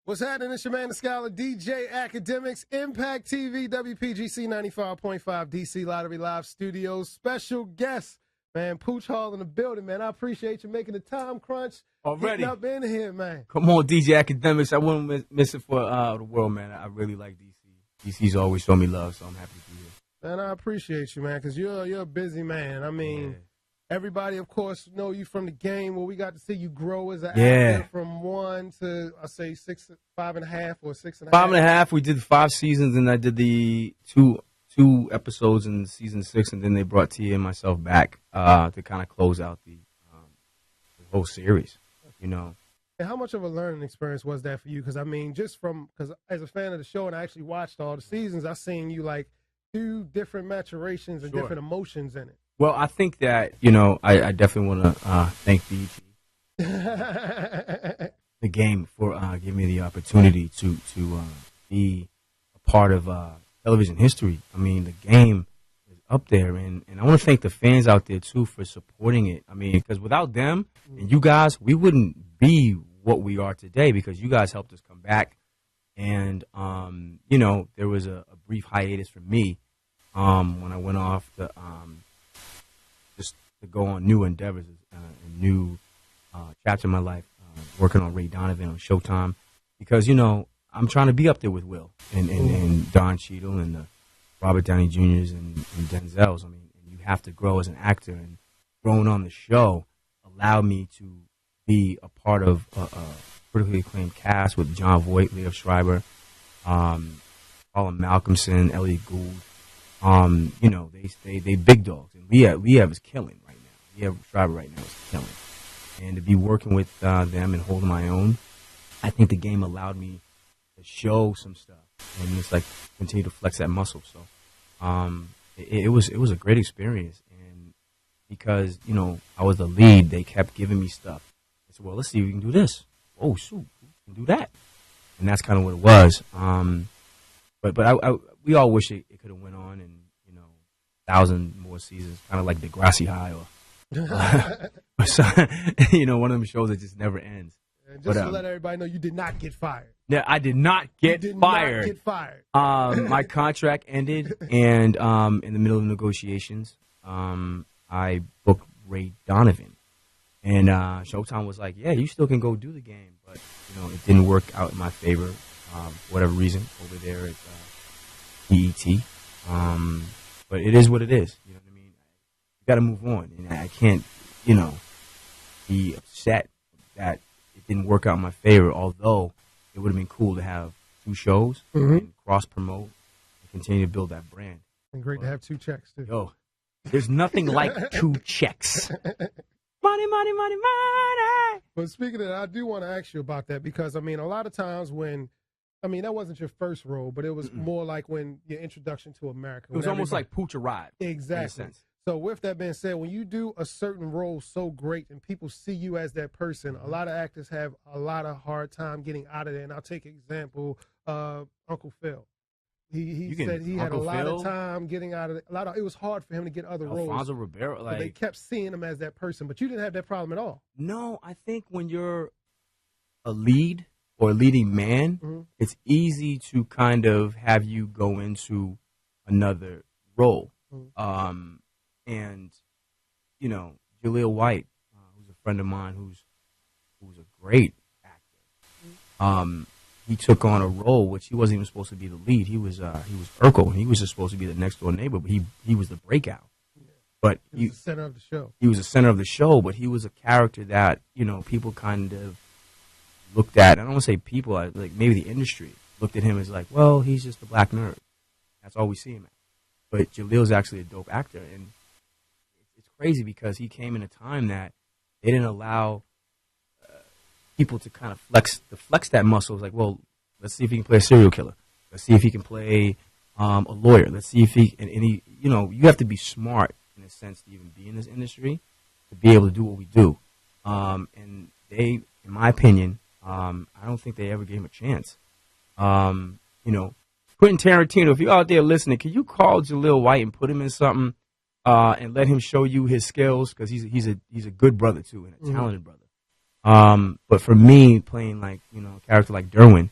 What's happening? It's your man, the scholar, DJ Academics, Impact TV, WPGC 95.5, DC Lottery Live Studios. Special guest, man, Pooch Hall in the building, man. I appreciate you making the time crunch. Already. Getting up in here, man. Come on, DJ Academics. I wouldn't miss it for the world, man. I really like DC. DC's always shown me love, so I'm happy to be here. Man, I appreciate you, man, because you're a busy man. I mean, everybody, of course, know you from the game where we got to see you grow as an actor from 1 to, I say, 5.5 or 6.5. 5.5. We did 5 seasons, and I did the two episodes in season 6, and then they brought Tia and myself back to kind of close out the whole series, you know. And how much of a learning experience was that for you? Because, I mean, because as a fan of the show and I actually watched all the seasons, I seen you, like, do different maturations and different emotions in it. Well, I think that, you know, I definitely want to thank BET, the game, for giving me the opportunity to be a part of television history. I mean, the game is up there, and I want to thank the fans out there, too, for supporting it. I mean, because without them and you guys, we wouldn't be what we are today, because you guys helped us come back. And, you know, there was a brief hiatus for me when I went off to go on new endeavors, a new chapter in my life, working on Ray Donovan on Showtime, because, you know, I'm trying to be up there with Will and Don Cheadle and the Robert Downey Jr.'s and Denzel's. I mean, you have to grow as an actor, and growing on the show allowed me to be a part of a critically acclaimed cast with John Voight, Liev Schreiber, Colin Malcolmson, Elliot Gould. You know, they big dogs, and Liev is killing right now. Liev Schreiber right now is killing, and to be working with them and holding my own, I think the game allowed me to show some stuff and just like continue to flex that muscle. So it was a great experience, and because, you know, I was the lead, they kept giving me stuff. I said, well, let's see if we can do this. Oh shoot, we can do that, and that's kind of what it was. But we all wish it could have went on, and, you know, 1,000 more seasons, kind of like Degrassi High or you know, one of them shows that just never ends. And just to let everybody know, you did not get fired. Yeah, I did not get fired. Not get fired. My contract ended, and in the middle of negotiations, I booked Ray Donovan, and Showtime was like, "Yeah, you still can go do the game," but, you know, it didn't work out in my favor, for whatever reason, over there at BET. But it is what it is. You know what I mean? You got to move on, and I can't, you know, be upset that it didn't work out in my favor. Although it would have been cool to have 2 shows and cross promote and continue to build that brand. And great to have 2 checks too. Yo, there's nothing like 2 checks. Money, money, money, money. But speaking of that, I do want to ask you about that, because, I mean, a lot of times I mean, that wasn't your first role, but it was more like when your introduction to America. It was almost like Pooch arrived. Exactly. In a sense. So with that being said, when you do a certain role so great and people see you as that person, a lot of actors have a lot of hard time getting out of there. And I'll take example, Uncle Phil. He said he had a lot of time getting out of it. It was hard for him to get other roles. Alfonso Ribeiro, but they kept seeing him as that person, but you didn't have that problem at all. No, I think when you're a lead or a leading man, it's easy to kind of have you go into another role. And, you know, Jaleel White, who's a friend of mine, who's a great actor, he took on a role which he wasn't even supposed to be the lead. He was Urkel, and he was just supposed to be the next door neighbor, but he was the breakout. Yeah. But he was the center of the show. He was the center of the show, but he was a character that, you know, people kind of looked at. I don't want to say people, like maybe the industry looked at him as like, well, he's just a black nerd. That's all we see him at. But Jaleel's actually a dope actor, and it's crazy because he came in a time that they didn't allow people to kind of flex that muscle. It's like, well, let's see if he can play a serial killer. Let's see if he can play a lawyer. Let's see if he and he, you know, you have to be smart in a sense to even be in this industry to be able to do what we do. And they, in my opinion, I don't think they ever gave him a chance. You know, Quentin Tarantino, if you're out there listening, can you call Jaleel White and put him in something and let him show you his skills? Because he's a good brother too, and a talented brother. But for me, playing like, you know, a character like Derwin,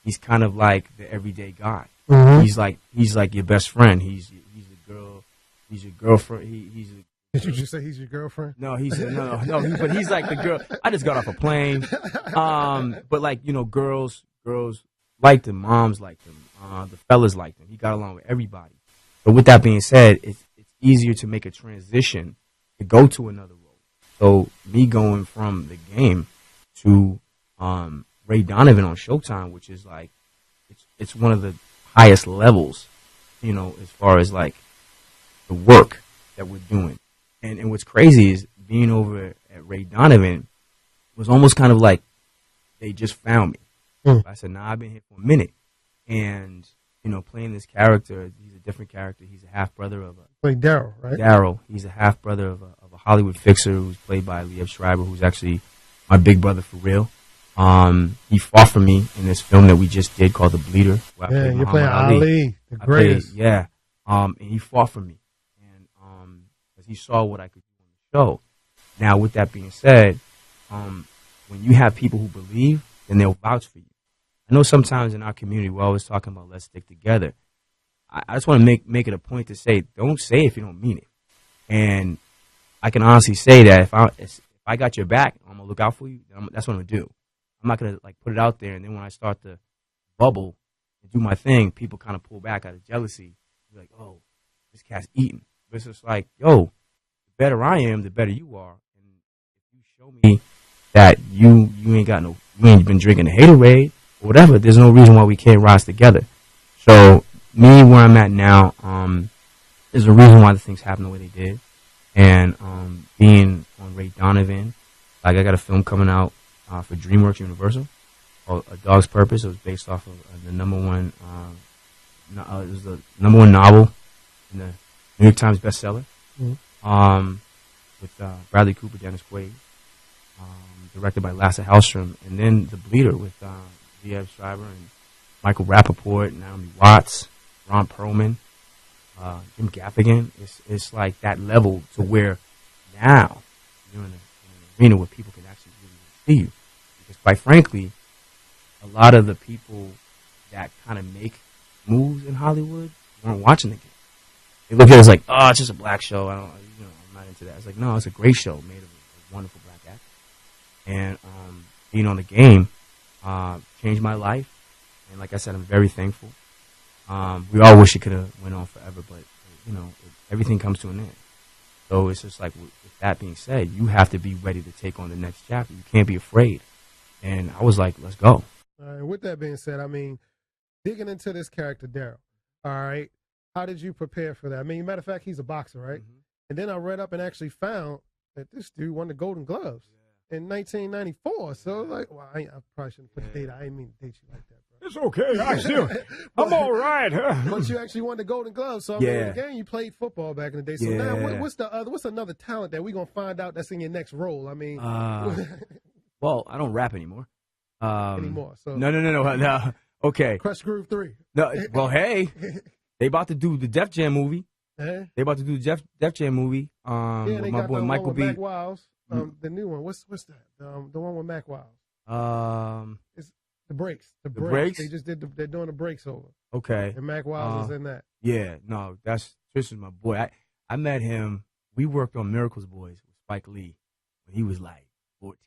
he's kind of like the everyday guy. Mm-hmm. He's like your best friend. He's a girl. He's your girlfriend. Did you just say he's your girlfriend? No, but he's like the girl. I just got off a plane. But like, you know, girls liked him, moms liked him, the fellas liked him. He got along with everybody. But with that being said, it's easier to make a transition to go to another role. So me going from the game to Ray Donovan on Showtime, which is like it's one of the highest levels, you know, as far as like the work that we're doing. And what's crazy is being over at Ray Donovan was almost kind of like they just found me. I said, nah, I've been here for a minute. And, you know, playing this character, he's a different character. He's a half-brother of like Daryl, right? Daryl. He's a half-brother of a Hollywood fixer who's played by Liev Schreiber, who's actually my big brother for real. He fought for me in this film that we just did called The Bleeder. Yeah, you're playing Ali, the greatest. And he fought for me. And because he saw what I could do on the show. Now, with that being said, when you have people who believe, then they'll vouch for you. I know sometimes in our community we're always talking about let's stick together. I just want to make it a point to say, don't say if you don't mean it. And I can honestly say that if I got your back, I'm gonna look out for you. That's what I'm gonna do. I'm not gonna like put it out there, and then when I start to bubble and do my thing, people kind of pull back out of jealousy. Be like, oh, this cat's eating. But it's just like, yo, the better I am, the better you are. And if you show me that you ain't been drinking the Haterade or whatever, there's no reason why we can't rise together. So me, where I'm at now, there's a reason why the things happen the way they did. And being on Ray Donovan, like I got a film coming out for DreamWorks Universal called A Dog's Purpose. It was based off of the number one novel in the New York Times bestseller, with Bradley Cooper, Dennis Quaid, directed by Lasse Hallström, and then The Bleeder with Liev Schreiber and Michael Rappaport, Naomi Watts, Ron Perlman, Jim Gaffigan. It's like that level to where now you're in an arena where people can actually really see you. Because quite frankly, a lot of the people that kind of make moves in Hollywood weren't watching the game. They look at it as like, oh, it's just a black show. I'm not into that. It's like, no, it's a great show made of a wonderful black actor. And being on the game changed my life. And like I said, I'm very thankful. We all wish it could have went on forever, but you know, everything comes to an end. So it's just like, with that being said, you have to be ready to take on the next chapter. You can't be afraid. And I was like, let's go. With that being said, I mean, digging into this character, Daryl, all right, how did you prepare for that? I mean, matter of fact, he's a boxer, right? Mm-hmm. And then I read up and actually found that this dude won the Golden Gloves in 1994. So, like, well, I probably shouldn't put the date. I didn't mean to date you like that, bro. It's okay. I'm all right. But you actually won the Golden Gloves. So, I mean, again, you played football back in the day. So now, what's another talent that we're going to find out that's in your next role? I mean, well, I don't rap anymore. Anymore. So No. Okay. Crush Groove 3. No. Well, hey, they about to do the Def Jam movie. They about to do the Def Jam movie. They with my got boy the Michael one with B. Mac Wiles. The new one. What's that? The one with Mac Wiles. It's the breaks. The breaks. They just they're doing the breaks over. Okay. And Mac Wiles is in that. Yeah. No, Trish is my boy. I met him. We worked on Miracles Boys with Spike Lee when he was like 14,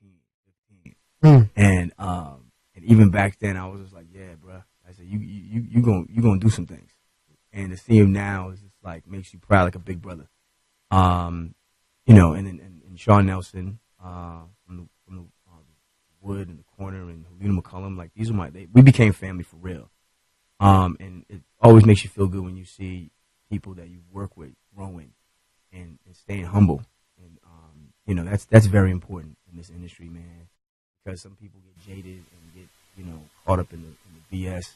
15. And even back then, I was just like, yeah, bro. I said, you gonna do some things. And to see him now is just like makes you proud, like a big brother. You know, and Sean Nelson from the Wood and the Corner and Helena McCullum, like these are we became family for real. And it always makes you feel good when you see people that you work with growing and staying humble. And you know, that's very important in this industry, man. Because some people get jaded and get, you know, caught up in the BS.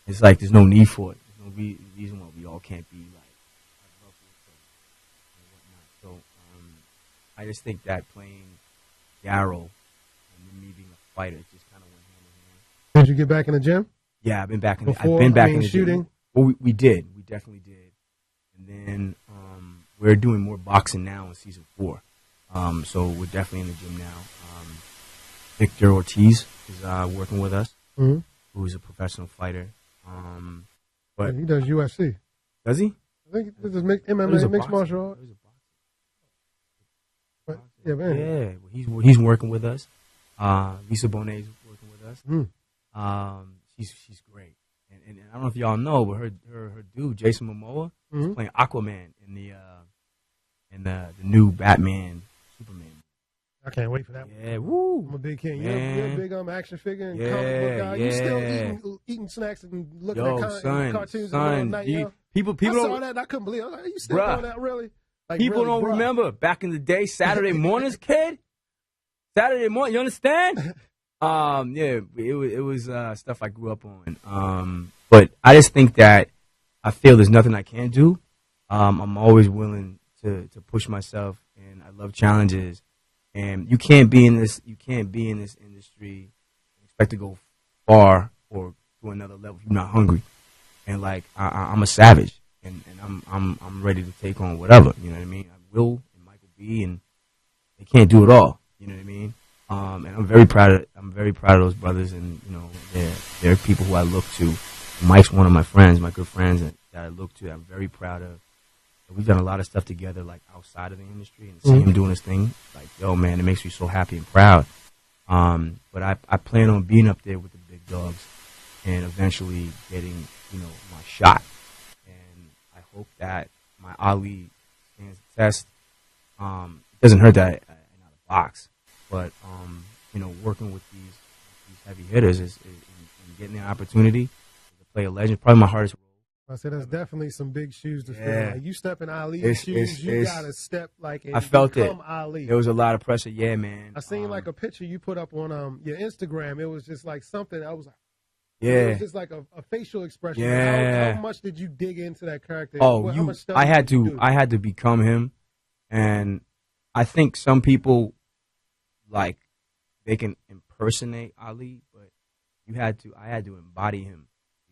It's like there's no need for it. There's no reason why we all can't be like love for each other and whatnot. So I just think that playing Daryl and me being a fighter just kind of went hand in hand. Did you get back in the gym? Yeah, I've been back in. Before, I've been back in the shooting. Gym. Well, we did. We definitely did. And then we're doing more boxing now in season 4. So we're definitely in the gym now. Victor Ortiz is working with us. Mm-hmm. who's a professional fighter. But he does UFC. does he? I think this is MMA, mixed martial arts. But, yeah, man. Yeah, he's working with us. Lisa Bonet's working with us. She's great. And I don't know if y'all know, but her dude Jason Momoa is playing Aquaman in the new Batman Superman. I can't wait for that one. Yeah, woo! I'm a big kid. You're a big action figure and comic book guy. You still eating snacks and looking at cartoons all night, People I saw that and I couldn't believe it. I was like, you still doing that, really? Like, people really, don't remember back in the day, Saturday mornings, kid. Saturday morning, you understand? Yeah, it was stuff I grew up on. But I just think that I feel there's nothing I can't do. I'm always willing to push myself, and I love challenges. And you can't be in this industry and expect to go far or to another level if you're not hungry. And like I'm a savage, and I'm ready to take on whatever. You know what I mean? Will and Michael B. and they can't do it all. You know what I mean? And I'm very proud of those brothers, and you know they're people who I look to. Mike's one of my friends, my good friends that I look to. I'm very proud of. We've done a lot of stuff together, like outside of the industry, and see him doing his thing. Like, yo, man, it makes me so happy and proud. But I plan on being up there with the big dogs, and eventually getting, my shot. And I hope that my Ali stands the test. It doesn't hurt that I'm out of box, but working with these heavy hitters is getting the opportunity to play a legend. Probably my hardest role. I said that's definitely some big shoes to fill. Like, you step in Ali's shoes, you gotta step and I felt become Ali. There was a lot of pressure. Yeah, man. I seen like a picture you put up on your Instagram. It was just like something. I was like, yeah, it was just like a facial expression. Yeah. How much did you dig into that character? Oh, I had to become him, and I think some people like they can impersonate Ali, but I had to embody him,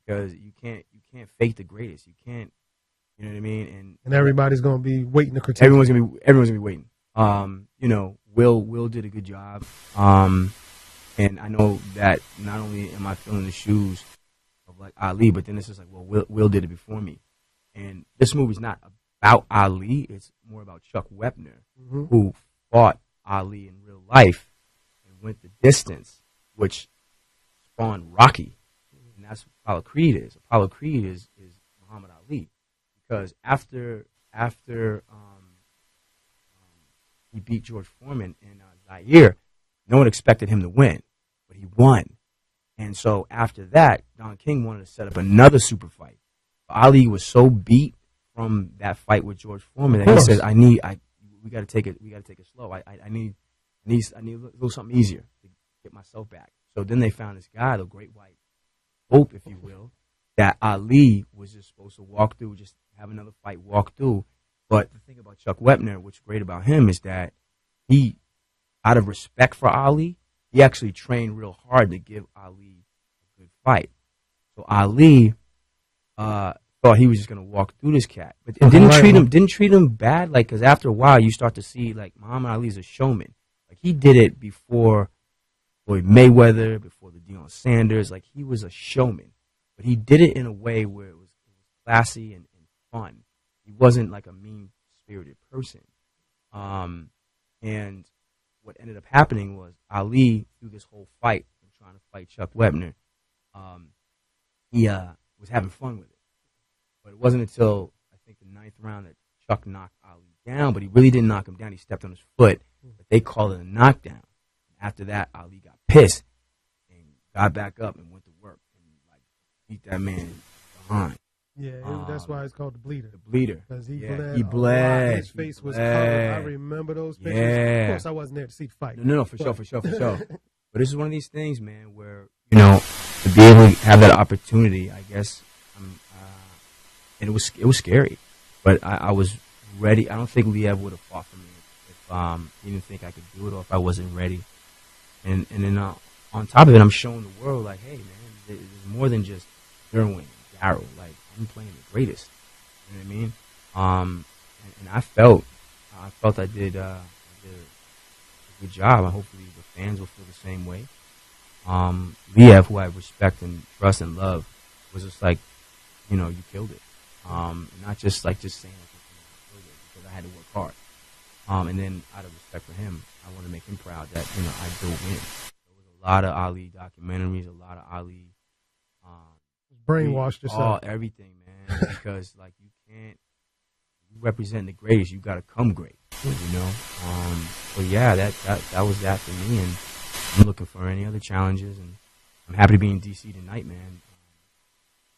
because you can't fake the greatest. You can't, you know what I mean? And everybody's gonna be waiting to critique. Everyone's gonna be waiting. Will did a good job. And I know that not only am I filling the shoes of like Ali, but then it's just like, well, Will did it before me. And this movie's not about Ali, it's more about Chuck Wepner, who fought Ali in real life and went the distance, which spawned Rocky. And that's what Apollo Creed is. Apollo Creed is Muhammad Ali, because after he beat George Foreman in Zaire, no one expected him to win, but he won. And so after that, Don King wanted to set up another super fight. Ali was so beat from that fight with George Foreman that he said, we got to take it slow. I need a little something easier to get myself back. So then they found this guy, the Great White Hope, if you will, that Ali was just supposed to walk through, just have another fight, walk through. But the thing about Chuck Wepner, what's great about him, is that he, out of respect for Ali, he actually trained real hard to give Ali a good fight. So Ali thought he was just gonna walk through this cat, but didn't treat him bad. Like, because after a while, you start to see like Muhammad Ali's a showman. Like, he did it before Floyd Mayweather, before the Deion Sanders. Like, he was a showman, but he did it in a way where it was classy and fun. He wasn't like a mean-spirited person. And what ended up happening was Ali, through this whole fight, trying to fight Chuck Wepner, he was having fun with it. But it wasn't until, I think, the 9th round that Chuck knocked Ali down, but he really didn't knock him down. He stepped on his foot, but they called it a knockdown. After that, Ali got pissed and got back up and went to work and like beat that man behind. Yeah, that's why it's called the Bleeder. The Bleeder. Because he bled. His face was covered. I remember those pictures. Yeah. Of course, I wasn't there to see the fight. No, for sure. But this is one of these things, man, where, to be able to have that opportunity, I guess, and it was scary. But I was ready. I don't think Liev would have fought for me if he didn't think I could do it, or if I wasn't ready. And then on top of it, I'm showing the world, like, hey, man, there's more than just Derwin and Darryl. Like, I'm playing the greatest. You know what I mean? And I felt I did a good job. Hopefully the fans will feel the same way. Liev, who I respect and trust and love, was just like, you know, you killed it. Not just like just saying like, you killed it because I had to work hard. And then out of respect for him, I want to make him proud that, you know, I dove in. There was a lot of Ali documentaries, a lot of Ali. Brainwashed yourself. Everything, man. Because like you represent the greatest. You got to come great, you know. So yeah, that was that for me, and I'm looking for any other challenges, and I'm happy to be in DC tonight, man.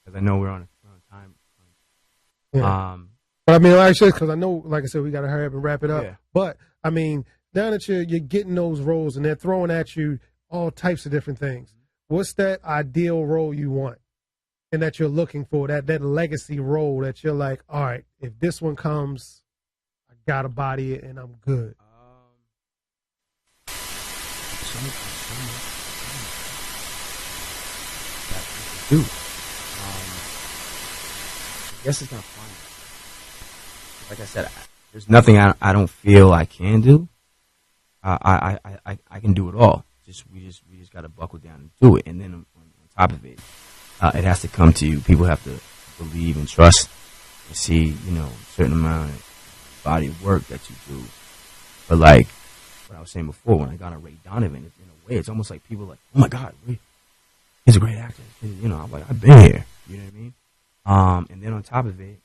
Because I know we're on a time. Yeah. But I mean, like I said, because I know, like I said, we got to hurry up and wrap it up. Yeah. But I mean, now that you're getting those roles and they're throwing at you all types of different things, what's that ideal role you want? And that you're looking for, that legacy role that you're like, all right, if this one comes, I gotta body it and I'm good. Dude, I guess it's not fun. Like I said, there's nothing I don't feel I can do. I can do it all. We just gotta buckle down and do it. And then on top of it, it has to come to you. People have to believe and trust and see, you know, a certain amount of body of work that you do. But like what I was saying before, when I got on Ray Donovan, in a way, it's almost like people are like, oh my God, he's a great actor. You know, I'm like, I've been here. You know what I mean? And then on top of it,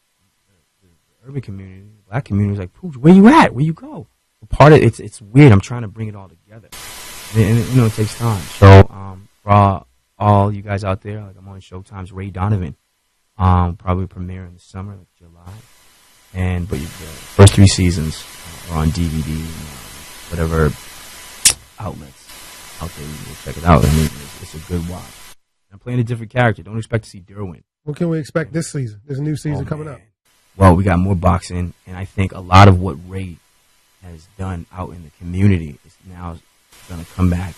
the urban community, the black community is like, Pooch, where you at? Where you go? Part of it's weird. I'm trying to bring it all together. And you know, it takes time. So, for all you guys out there, like I'm on Showtime's Ray Donovan, probably premiere in the summer, like July. But the first 3 seasons are on DVD, whatever outlets out there, you can check it out. I mean, it's a good watch. I'm playing a different character. Don't expect to see Derwin. What can we expect this season? There's a new season coming up. Well, we got more boxing, and I think a lot of what Ray has done out in the community is now going to come back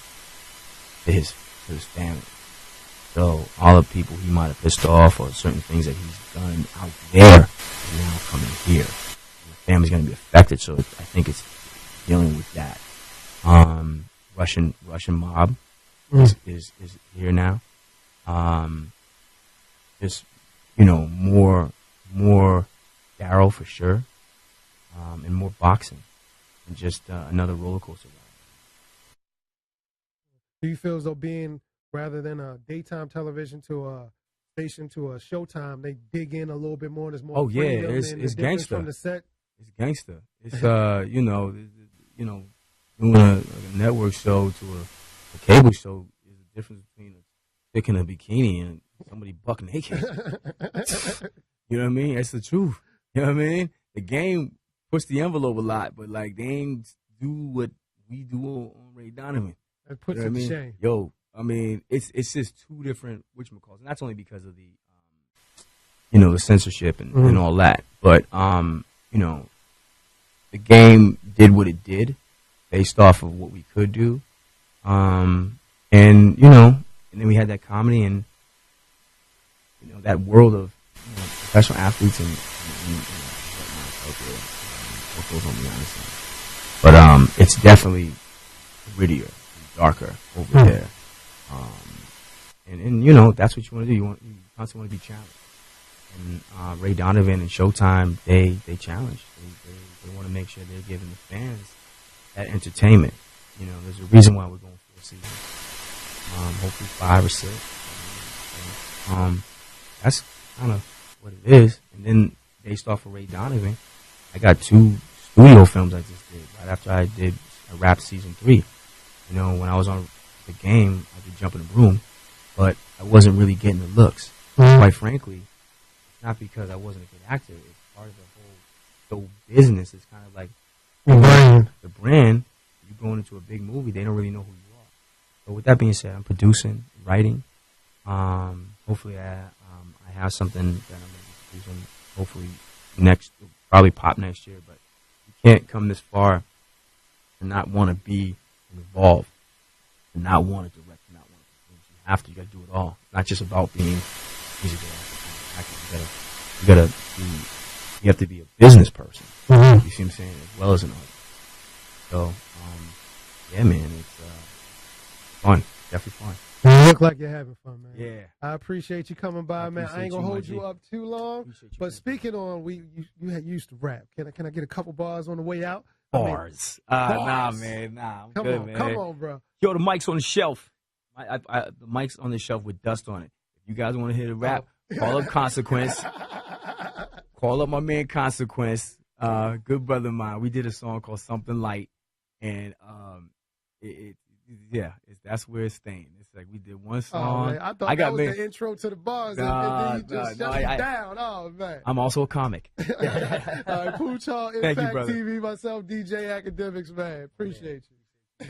to his family. So all the people he might have pissed off or certain things that he's done out there are now coming here. And the family's going to be affected, so I think it's dealing with that. Russian mob is here now. Just, you know, more Daryl for sure, and more boxing, and just another roller coaster ride. Do you feel as though being, rather than a daytime television to a station to a Showtime, they dig in a little bit more? There's more. Oh yeah, it's gangster. From the set. It's gangster. It's you know, doing a network show to a cable show is the difference between a chick in a bikini and somebody buck naked. You know what I mean? That's the truth. You know what I mean? The game push the envelope a lot, but like they ain't do what we do on Ray Donovan. That puts you know it to I mean? shame. Yo, I mean, it's just 2 different whatchamacalls, and that's only because of the you know, the censorship and all that. But you know, the game did what it did based off of what we could do, and you know, and then we had that comedy and you know that world of professional athletes and what goes on behind the scenes. But it's definitely grittier, darker over there. And you know, that's what you want to do. You constantly want to be challenged. And Ray Donovan and Showtime, they challenge. They want to make sure they're giving the fans that entertainment. You know, there's a reason why we're going 4 seasons. Hopefully 5 or 6. That's kind of what it is. And then based off of Ray Donovan, I got 2 studio films I just did right after I wrapped season 3. You know, when I was on the game, I did Jump in the Room, but I wasn't really getting the looks. Quite frankly, it's not because I wasn't a good actor. It's part of the whole show business. It's kind of like the brand. You going into a big movie, they don't really know who you are. So with that being said, I'm producing, writing. Hopefully I have something that I'm going to be producing. Hopefully probably pop next year. But you can't come this far and not want to be involved, and not want to direct, and not want to produce. You have to. You got to do it all. Not just about being musical actor. You have to be a business person. You see what I'm saying? As well as an artist. So, yeah, man, it's fun. Definitely fun. You look like you're having fun, man. Yeah. I appreciate you coming by, man. I ain't gonna hold you up too long. But speaking on, you had used to rap. Can I get a couple bars on the way out? Bars. Nah, man. Nah, I'm good, man. Come on, bro. Yo, the mic's on the shelf. The mic's on the shelf with dust on it. If you guys want to hear the rap, call up Consequence. Call up my man Consequence. Good brother of mine. We did a song called Something Light, and that's where it's staying. It's like we did one song. Oh, man. I thought that was the intro to the bars, and then you just shut it down. Oh, man. I'm also a comic. All right, Pooch Hall, Thank you, Impact brother. TV, myself, DJ AKADEMIKS, man. Appreciate you.